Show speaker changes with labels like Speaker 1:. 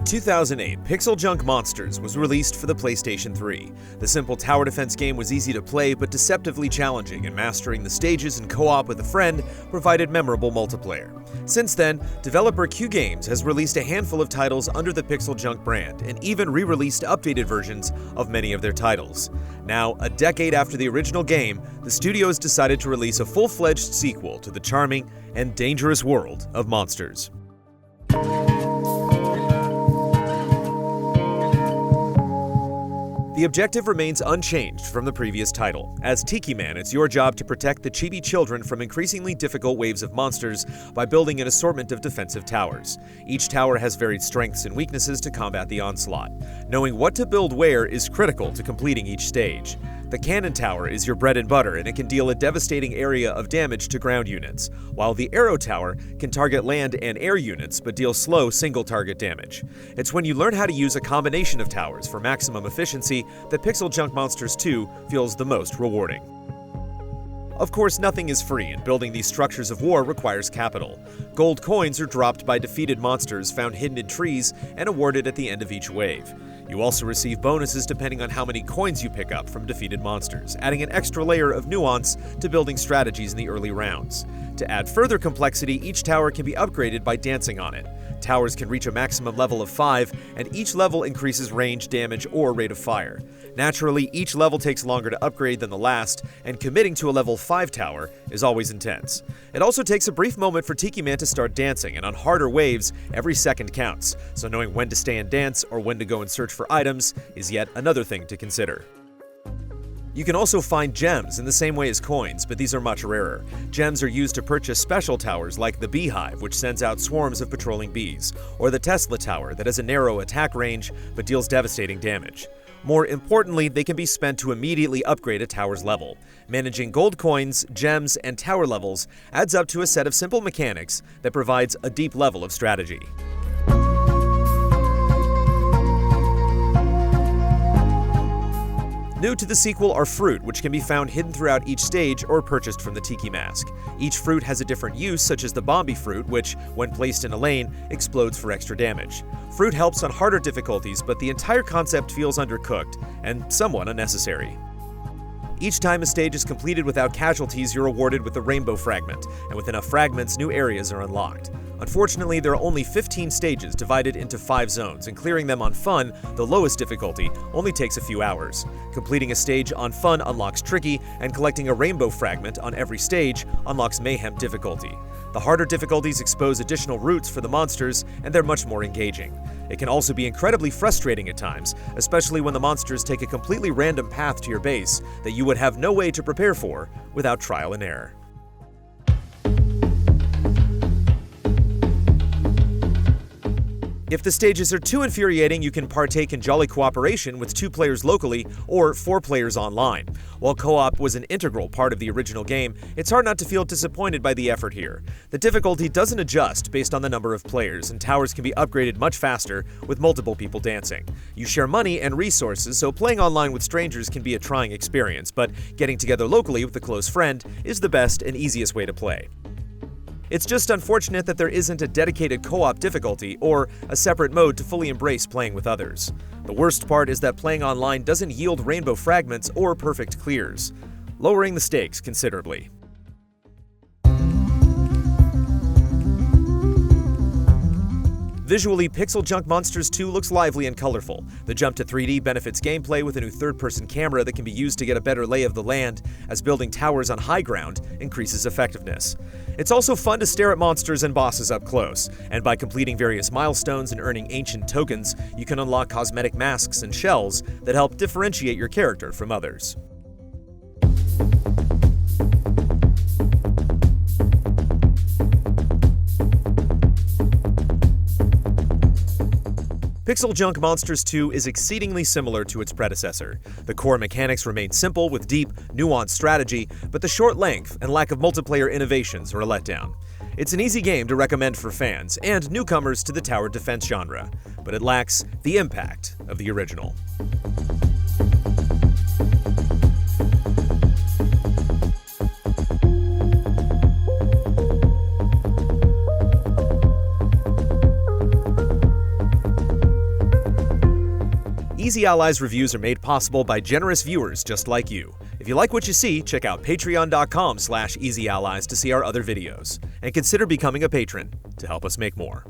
Speaker 1: In 2008, PixelJunk Monsters was released for the PlayStation 3. The simple tower defense game was easy to play but deceptively challenging, and mastering the stages in co-op with a friend provided memorable multiplayer. Since then, developer Q Games has released a handful of titles under the PixelJunk brand, and even re-released updated versions of many of their titles. Now, a decade after the original game, the studio has decided to release a full-fledged sequel to the charming and dangerous world of monsters. The objective remains unchanged from the previous title. As Tiki Man, it's your job to protect the chibi children from increasingly difficult waves of monsters by building an assortment of defensive towers. Each tower has varied strengths and weaknesses to combat the onslaught. Knowing what to build where is critical to completing each stage. The cannon tower is your bread and butter, and it can deal a devastating area of damage to ground units, while the arrow tower can target land and air units but deal slow single-target damage. It's when you learn how to use a combination of towers for maximum efficiency that PixelJunk Monsters 2 feels the most rewarding. Of course, nothing is free, and building these structures of war requires capital. Gold coins are dropped by defeated monsters found hidden in trees and awarded at the end of each wave. You also receive bonuses depending on how many coins you pick up from defeated monsters, adding an extra layer of nuance to building strategies in the early rounds. To add further complexity, each tower can be upgraded by dancing on it. Towers can reach a maximum level of 5, and each level increases range, damage, or rate of fire. Naturally, each level takes longer to upgrade than the last, and committing to a level 5 tower is always intense. It also takes a brief moment for Tiki Man to start dancing, and on harder waves, every second counts, so knowing when to stay and dance or when to go and search for items is yet another thing to consider. You can also find gems in the same way as coins, but these are much rarer. Gems are used to purchase special towers like the Beehive, which sends out swarms of patrolling bees, or the Tesla Tower that has a narrow attack range but deals devastating damage. More importantly, they can be spent to immediately upgrade a tower's level. Managing gold coins, gems, and tower levels adds up to a set of simple mechanics that provides a deep level of strategy. New to the sequel are fruit, which can be found hidden throughout each stage or purchased from the Tiki Mask. Each fruit has a different use, such as the Bombi fruit, which, when placed in a lane, explodes for extra damage. Fruit helps on harder difficulties, but the entire concept feels undercooked and somewhat unnecessary. Each time a stage is completed without casualties, you're awarded with a rainbow fragment, and with enough fragments, new areas are unlocked. Unfortunately, there are only 15 stages divided into 5 zones, and clearing them on Fun, the lowest difficulty, only takes a few hours. Completing a stage on Fun unlocks Tricky, and collecting a rainbow fragment on every stage unlocks Mayhem difficulty. The harder difficulties expose additional routes for the monsters, and they're much more engaging. It can also be incredibly frustrating at times, especially when the monsters take a completely random path to your base that you would have no way to prepare for without trial and error. If the stages are too infuriating, you can partake in jolly cooperation with 2 players locally or 4 players online. While co-op was an integral part of the original game, it's hard not to feel disappointed by the effort here. The difficulty doesn't adjust based on the number of players, and towers can be upgraded much faster with multiple people dancing. You share money and resources, so playing online with strangers can be a trying experience, but getting together locally with a close friend is the best and easiest way to play. It's just unfortunate that there isn't a dedicated co-op difficulty or a separate mode to fully embrace playing with others. The worst part is that playing online doesn't yield rainbow fragments or perfect clears, lowering the stakes considerably. Visually, PixelJunk Monsters 2 looks lively and colorful. The jump to 3D benefits gameplay with a new third-person camera that can be used to get a better lay of the land, as building towers on high ground increases effectiveness. It's also fun to stare at monsters and bosses up close, and by completing various milestones and earning ancient tokens, you can unlock cosmetic masks and shells that help differentiate your character from others. PixelJunk Monsters 2 is exceedingly similar to its predecessor. The core mechanics remain simple with deep, nuanced strategy, but the short length and lack of multiplayer innovations are a letdown. It's an easy game to recommend for fans and newcomers to the tower defense genre, but it lacks the impact of the original. Easy Allies reviews are made possible by generous viewers just like you. If you like what you see, check out patreon.com/easyallies to see our other videos. And consider becoming a patron to help us make more.